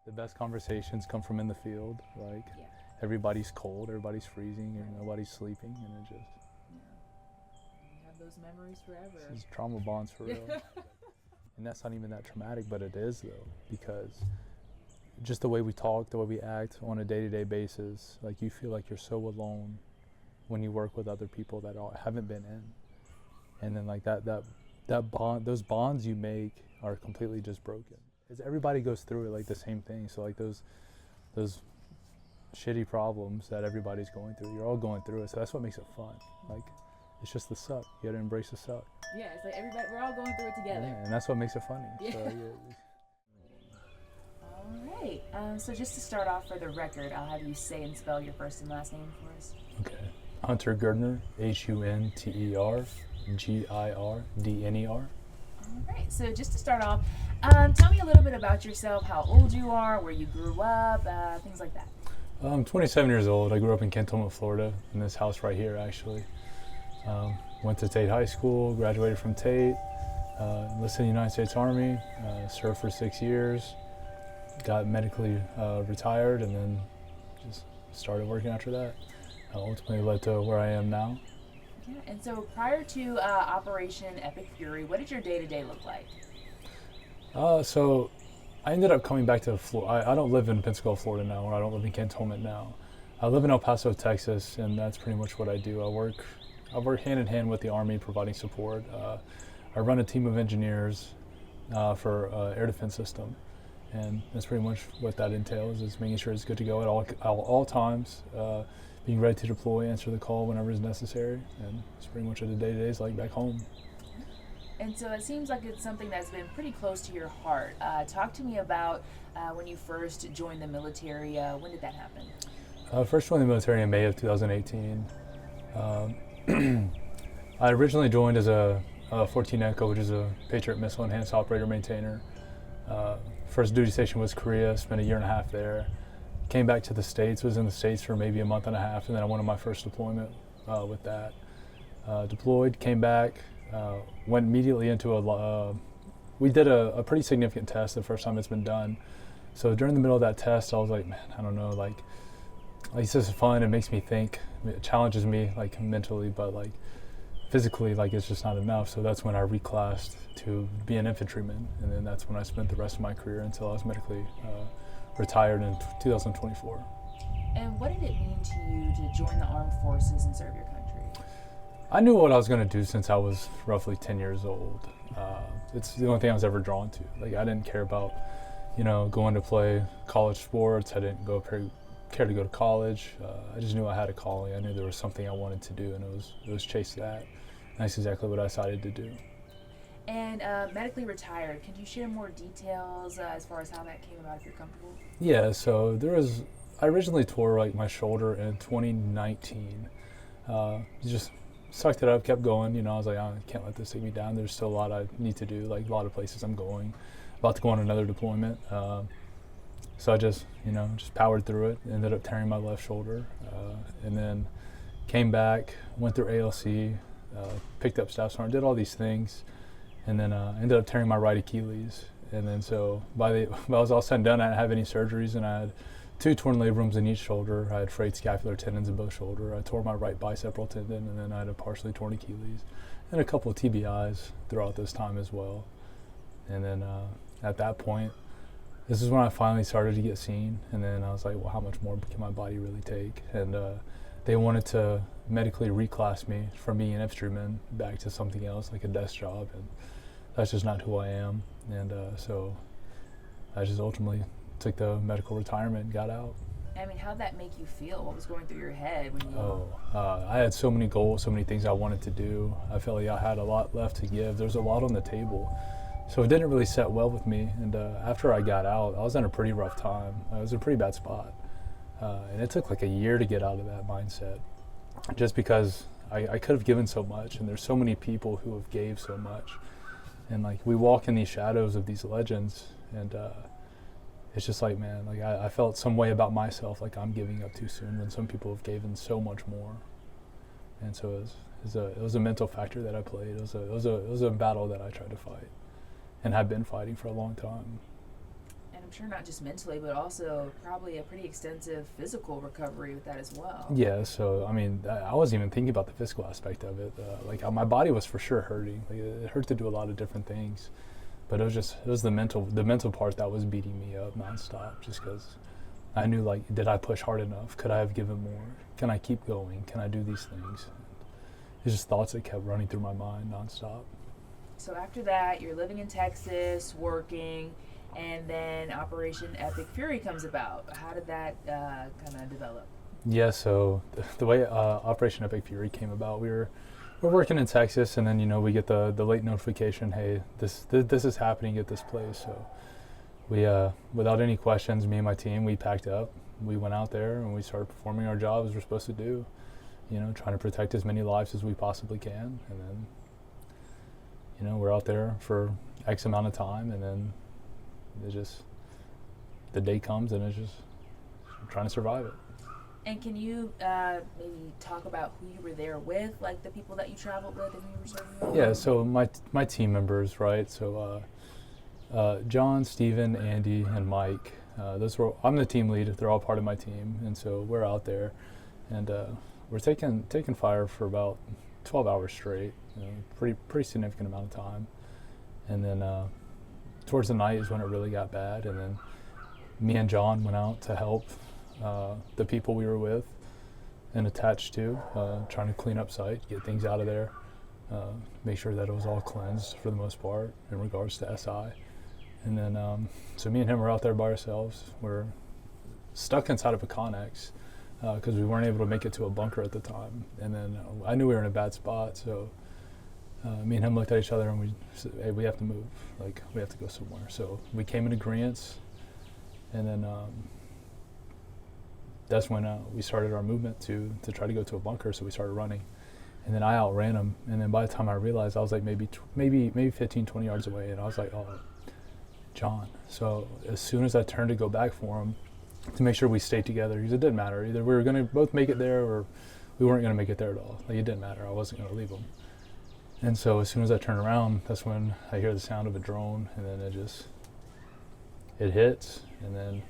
The best conversations come from in the field. Like Yeah. everybody's cold, everybody's freezing, and nobody's sleeping, and it just Yeah. You have those memories forever. it's trauma bonds for real. And that's not even that traumatic, but it is though, because just the way we talk, the way we act on a day-to-day basis, like you feel like you're so alone when you work with other people that haven't been in, and then like that bond, those bonds you make are completely just broken. Because everybody goes through it like the same thing. So like those shitty problems that everybody's going through, you're all going through it. So that's what makes it fun. Like it's just the suck. You gotta embrace the suck. Yeah, it's like everybody, we're all going through it together. Yeah, and that's what makes it funny. Yeah. So, yeah. All right. So just to start off for the record, I'll have you say and spell your first and last name for us. Okay. Hunter Girdner, Hunter Girdner. All right. So just to start off, tell me a little bit about yourself, how old you are, where you grew up, things like that. I'm 27 years old. I grew up in Cantonment, Florida, in this house right here, actually. Went to Tate High School, graduated from Tate, enlisted in the United States Army, served for 6 years, got medically retired, and then just started working after that. Ultimately led to where I am now. Yeah. And so prior to Operation Epic Fury, what did your day-to-day look like? So I ended up coming back to Florida. I don't live in Pensacola, Florida now, or I don't live in Cantonment now. I live in El Paso, Texas, and that's pretty much what I do. I work hand in hand with the Army, providing support. I run a team of engineers for air defense system, and that's pretty much what that entails, is making sure it's good to go at all times, being ready to deploy, answer the call whenever is necessary, and it's pretty much what the day-to-day is like back home. And so it seems like it's something that's been pretty close to your heart. Talk to me about when you first joined the military. When did that happen? First joined the military in May of 2018. I originally joined as a 14 Echo, which is a Patriot Missile Enhanced Operator Maintainer. First duty station was Korea, spent a year and a half there. Came back to the States, was in the States for maybe a month and a half, and then I went on my first deployment with that. Deployed, came back, went immediately into we did a pretty significant test the first time it's been done. So during the middle of that test, I was like, man, I don't know, like this is fun, it makes me think, it challenges me like mentally, but like physically, like it's just not enough. So that's when I reclassed to be an infantryman, and then that's when I spent the rest of my career until I was medically retired in 2024. And what did it mean to you to join the armed forces and serve your country? I knew what I was going to do since I was roughly 10 years old. It's the only thing I was ever drawn to. Like I didn't care about, going to play college sports. I didn't care to go to college. I just knew I had a calling. I knew there was something I wanted to do, and it was chase that. And that's exactly what I decided to do. And medically retired, can you share more details as far as how that came about, if you're comfortable? Yeah, so I originally tore like my shoulder in 2019. Just sucked it up, kept going. I was like, I can't let this take me down. There's still a lot I need to do, like a lot of places I'm going. About to go on another deployment. So I just powered through it, ended up tearing my left shoulder, and then came back, went through ALC, picked up staff sergeant, did all these things, and then ended up tearing my right Achilles. And then so by it was all said and done, I didn't have any surgeries, and I had 2 torn labrums in each shoulder. I had frayed scapular tendons in both shoulders. I tore my right bicepral tendon, and then I had a partially torn Achilles, and a couple of TBIs throughout this time as well. And then at that point, this is when I finally started to get seen, and then I was like, well, how much more can my body really take? And they wanted to medically reclass me from being an infantryman back to something else, like a desk job, and that's just not who I am. And so I just ultimately took the medical retirement and got out. I mean, how'd that make you feel? What was going through your head when you... I had so many goals, so many things I wanted to do. I felt like I had a lot left to give. There's a lot on the table. So it didn't really set well with me, and after I got out, I was in a pretty rough time. I was in a pretty bad spot, and it took like a year to get out of that mindset, just because I could have given so much, and there's so many people who have gave so much, and like we walk in these shadows of these legends, and it's just like, man, like I felt some way about myself, like I'm giving up too soon when some people have given so much more, and so it was a mental factor that I played. It was a battle that I tried to fight, and have been fighting for a long time. And I'm sure not just mentally, but also probably a pretty extensive physical recovery with that as well. Yeah, so I mean, I wasn't even thinking about the physical aspect of it. My body was for sure hurting. Like, it hurt to do a lot of different things, but it was the mental part that was beating me up nonstop. Just because I knew, like, did I push hard enough? Could I have given more? Can I keep going? Can I do these things? It's just thoughts that kept running through my mind nonstop. So after that, you're living in Texas, working, and then Operation Epic Fury comes about. How did that kind of develop? Yeah, so the way Operation Epic Fury came about, we're working in Texas, and then, you know, we get the late notification, hey, this is happening at this place. So we, without any questions, me and my team, we packed up. We went out there and we started performing our job as we're supposed to do. You know, trying to protect as many lives as we possibly can, and then, you know, we're out there for X amount of time, and then the day comes, and it's just trying to survive it. And can you maybe talk about who you were there with, like the people that you traveled with and who you were serving with? Yeah, so my team members, right? So John, Steven, Andy, and Mike. I'm the team lead. They're all part of my team, and so we're out there, and we're taking fire for about 12 hours straight. You know, pretty significant amount of time, and then towards the night is when it really got bad, and then me and John went out to help the people we were with and attached to, trying to clean up site, get things out of there, make sure that it was all cleansed for the most part in regards to SI. And then, so me and him were out there by ourselves. We're stuck inside of a Connex because we weren't able to make it to a bunker at the time. And then I knew we were in a bad spot, so me and him looked at each other and we said, hey, we have to move. Like, we have to go somewhere. So we came in agreement, and then that's when we started our movement to try to go to a bunker. So we started running, and then I outran him. And then by the time I realized, I was like maybe 15, 20 yards away, and I was like, oh, John. So as soon as I turned to go back for him to make sure we stayed together, because it didn't matter. Either we were going to both make it there or we weren't going to make it there at all. Like, it didn't matter. I wasn't going to leave him. And so as soon as I turn around, that's when I hear the sound of a drone, and then it hits, and then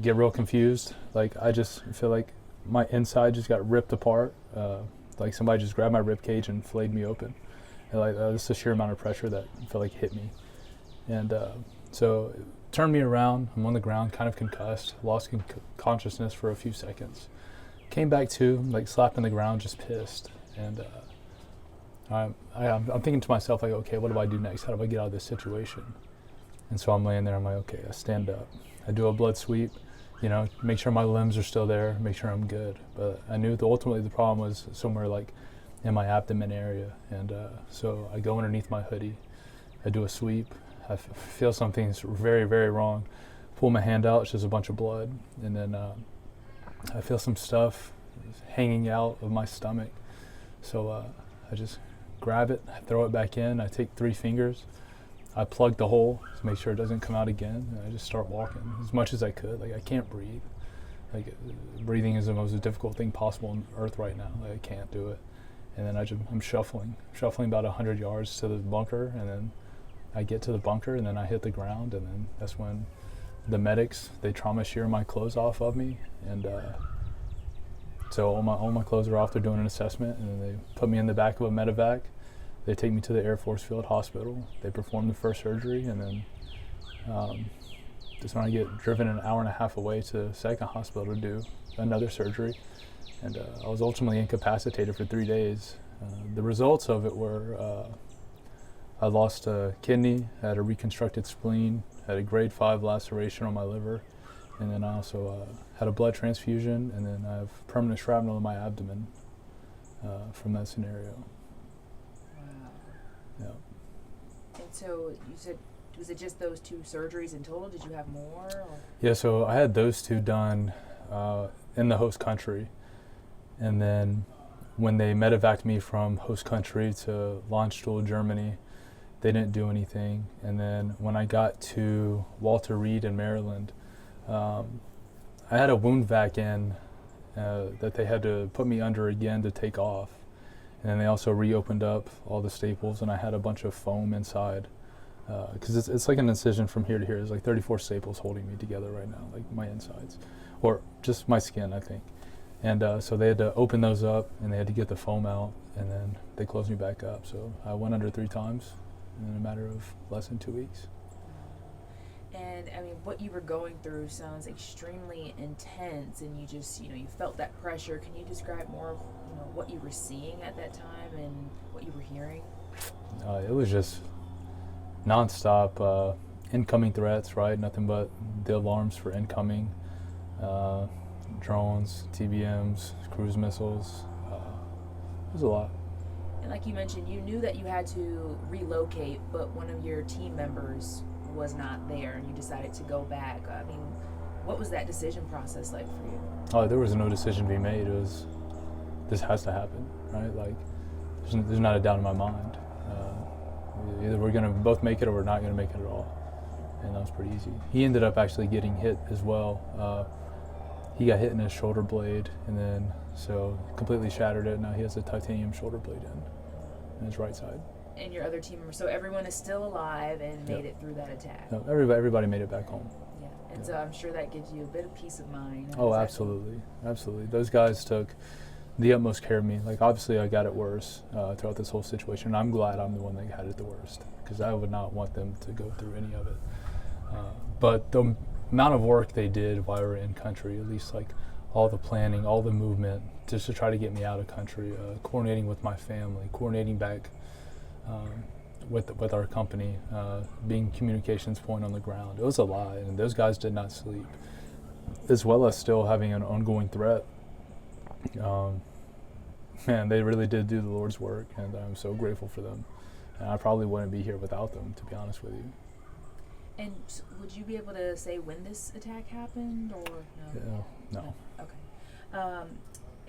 get real confused. Like, I just feel like my inside just got ripped apart. Like somebody just grabbed my rib cage and flayed me open. And like, this is the sheer amount of pressure that I felt like hit me. And so it turned me around. I'm on the ground, kind of concussed, lost consciousness for a few seconds. Came back to, like, slapping the ground, just pissed. And I'm thinking to myself, like, okay, what do I do next? How do I get out of this situation? And so I'm laying there, I'm like, okay, I stand up. I do a blood sweep, you know, make sure my limbs are still there, make sure I'm good. But I knew that ultimately the problem was somewhere like in my abdomen area. And so I go underneath my hoodie, I do a sweep, I feel something's very, very wrong. Pull my hand out, it's just a bunch of blood. And then I feel some stuff hanging out of my stomach. So I just grab it, I throw it back in, I take 3 fingers, I plug the hole to make sure it doesn't come out again, and I just start walking as much as I could. Like, I can't breathe. Like, breathing is the most difficult thing possible on earth right now. Like, I can't do it. And then I'm shuffling about 100 yards to the bunker, and then I get to the bunker, and then I hit the ground, and then that's when the medics, they trauma shear my clothes off of me, and so all my clothes are off. They're doing an assessment, and then they put me in the back of a medevac. They take me to the Air Force Field Hospital. They perform the first surgery, and then just when I get driven an hour and a half away to the second hospital to do another surgery. And I was ultimately incapacitated for 3 days. The results of it were I lost a kidney, had a reconstructed spleen, had a grade 5 laceration on my liver, and then I also had a blood transfusion, and then I have permanent shrapnel in my abdomen from that scenario. Yeah. And so you said, was it just those 2 surgeries in total? Did you have more? Or? Yeah, so I had those 2 done in the host country. And then when they medevaced me from host country to Landstuhl, Germany, they didn't do anything. And then when I got to Walter Reed in Maryland, I had a wound vac in that they had to put me under again to take off. And then they also reopened up all the staples, and I had a bunch of foam inside because it's like an incision from here to here. There's like 34 staples holding me together right now, like my insides, or just my skin, I think. And so they had to open those up, and they had to get the foam out, and then they closed me back up. So I went under 3 times in a matter of less than 2 weeks. And I mean, what you were going through sounds extremely intense, and you just, you felt that pressure. Can you describe more of, what you were seeing at that time and what you were hearing? It was just nonstop incoming threats, right? Nothing but the alarms for incoming drones, TBMs, cruise missiles. It was a lot. And like you mentioned, you knew that you had to relocate, but one of your team members was not there, and you decided to go back. I mean, what was that decision process like for you? There was no decision to be made. It was, this has to happen, right? Like, there's not a doubt in my mind. Either we're going to both make it or we're not going to make it at all. And that was pretty easy. He ended up actually getting hit as well. He got hit in his shoulder blade, and then so completely shattered it. Now he has a titanium shoulder blade in his right side. And your other team members, so everyone is still alive and made it through that attack. No, everybody made it back home. Yeah, and so I'm sure that gives you a bit of peace of mind. Oh, absolutely, absolutely. Those guys took the utmost care of me. Like, obviously I got it worse throughout this whole situation, and I'm glad I'm the one that had it the worst, because I would not want them to go through any of it. But the amount of work they did while we were in country, at least like all the planning, all the movement, just to try to get me out of country, coordinating with my family, coordinating back with our company, being communications point on the ground. It was a lot, and those guys did not sleep, as well as still having an ongoing threat. Man, they really did do the Lord's work, and I'm so grateful for them. And I probably wouldn't be here without them, to be honest with you. And would you be able to say when this attack happened, or no? No. Okay.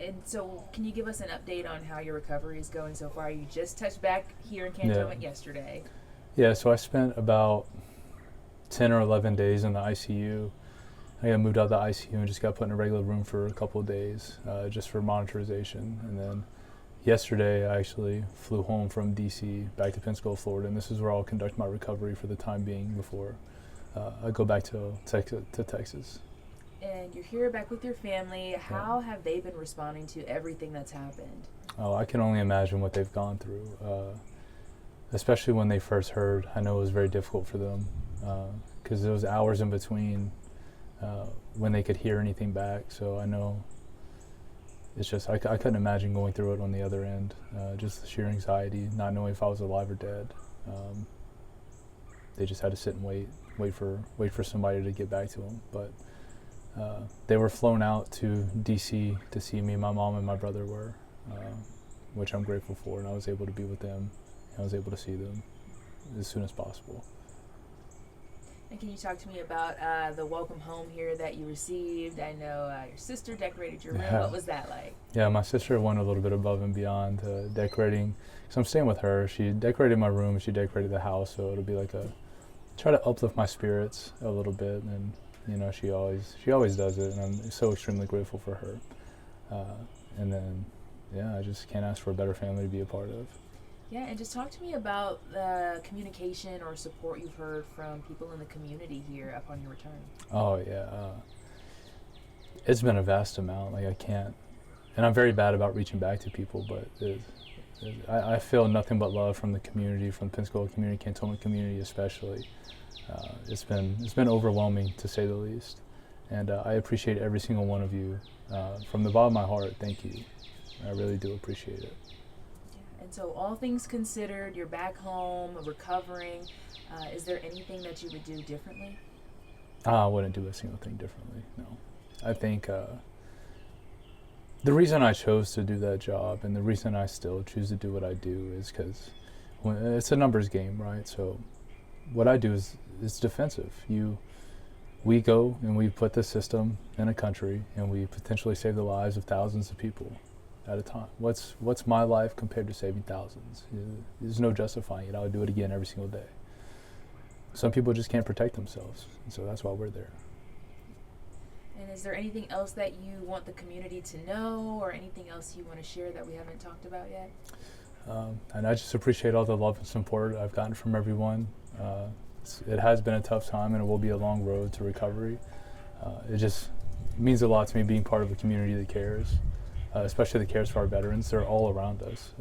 And so can you give us an update on how your recovery is going so far? You just touched back here in Cantonment yesterday. Yeah, so I spent about 10 or 11 days in the ICU. I got moved out of the ICU and just got put in a regular room for a couple of days, just for monitorization. And then yesterday I actually flew home from DC back to Pensacola, Florida, and this is where I'll conduct my recovery for the time being before I go back to Texas. And you're here back with your family. How have they been responding to everything that's happened? Oh, I can only imagine what they've gone through, especially when they first heard. I know it was very difficult for them, because there was hours in between when they could hear anything back. So I know it's just, I couldn't imagine going through it on the other end. Just the sheer anxiety, not knowing if I was alive or dead. They just had to sit and wait for somebody to get back to them. But they were flown out to DC to see me. My mom and my brother were, which I'm grateful for, and I was able to be with them. I was able to see them as soon as possible. And can you talk to me about the welcome home here that you received? I know your sister decorated your room. Yeah. What was that like? Yeah, my sister went a little bit above and beyond decorating. So I'm staying with her. She decorated my room. She decorated the house. So it'll be like try to uplift my spirits a little bit. And she always does it. And I'm so extremely grateful for her. And then, I just can't ask for a better family to be a part of. Yeah, and just talk to me about the communication or support you've heard from people in the community here upon your return. Oh, yeah. It's been a vast amount. Like, I can't, and I'm very bad about reaching back to people, but I feel nothing but love from the community, from the Pensacola community, Cantonment community especially. It's been overwhelming, to say the least. And I appreciate every single one of you. From the bottom of my heart, thank you. I really do appreciate it. And so all things considered, you're back home, recovering. Is there anything that you would do differently? I wouldn't do a single thing differently, no. I think the reason I chose to do that job, and the reason I still choose to do what I do, is because it's a numbers game, right? So what I do is defensive. We go and we put the system in a country, and we potentially save the lives of thousands of people at a time. What's my life compared to saving thousands? There's no justifying it. I would do it again every single day. Some people just can't protect themselves, and so that's why we're there. And is there anything else that you want the community to know, or anything else you want to share that we haven't talked about yet? And I just appreciate all the love and support I've gotten from everyone. It has been a tough time, and it will be a long road to recovery. It just means a lot to me being part of a community that cares, especially that cares for our veterans. They're all around us.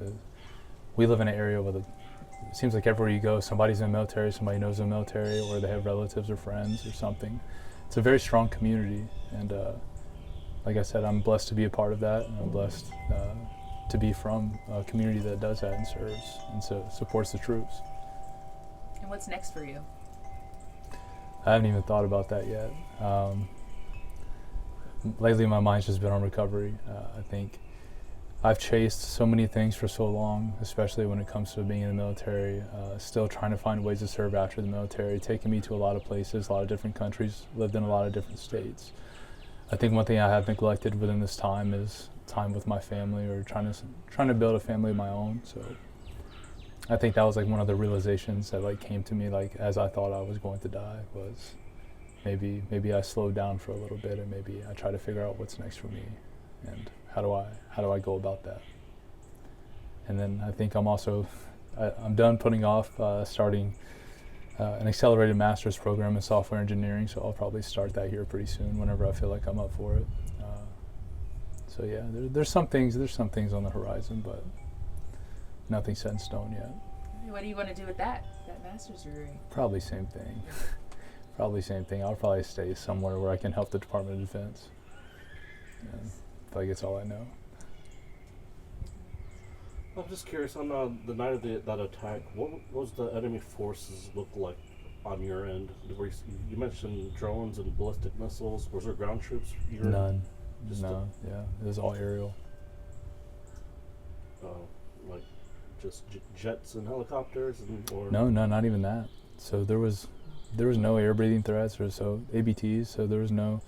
We live in an area where it seems like everywhere you go, somebody's in the military, somebody knows the military, or they have relatives or friends or something. It's a very strong community, and like I said, I'm blessed to be a part of that, and I'm blessed to be from a community that does that and serves and supports the troops. And what's next for you? I haven't even thought about that yet. Lately, my mind's just been on recovery. I think I've chased so many things for so long, especially when it comes to being in the military, still trying to find ways to serve after the military, taking me to a lot of places, a lot of different countries, lived in a lot of different states. I think one thing I have neglected within this time is time with my family, or trying to build a family of my own. So I think that was like one of the realizations that like came to me like as I thought I was going to die, was maybe I slowed down for a little bit, and maybe I try to figure out what's next for me, and how do I go about that. And then I think I'm done putting off starting an accelerated master's program in software engineering, so I'll probably start that here pretty soon whenever I feel like I'm up for it. So yeah, there's some things on the horizon, but nothing set in stone yet. What do you want to do with that master's degree? Probably same thing. I'll probably stay somewhere where I can help the Department of Defense. And I feel like it's all I know. I'm just curious, on the night of that attack, what was the enemy forces look like on your end? You mentioned drones and ballistic missiles. Was there ground troops? None. Yeah, it was all aerial. Like just jets and helicopters, or No, not even that. So there was no air breathing threats, or so ABTs. So there was no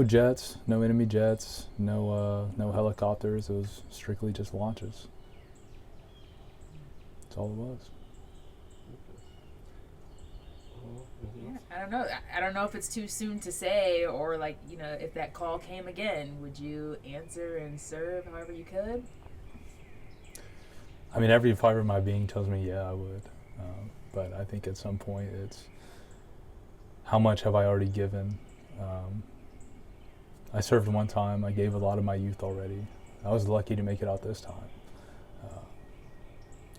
jets, no enemy jets, no helicopters. It was strictly just launches. That's all it was. Yeah, I don't know if it's too soon to say, or like, if that call came again, would you answer and serve however you could? I mean, every fiber of my being tells me, yeah, I would. But I think at some point it's, how much have I already given? I served one time. I gave a lot of my youth already. I was lucky to make it out this time.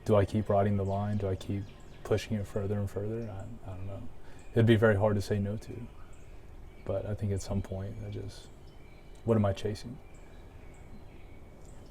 Do I keep riding the line? Do I keep pushing it further and further? I don't know. It'd be very hard to say no to. But I think at some point, what am I chasing?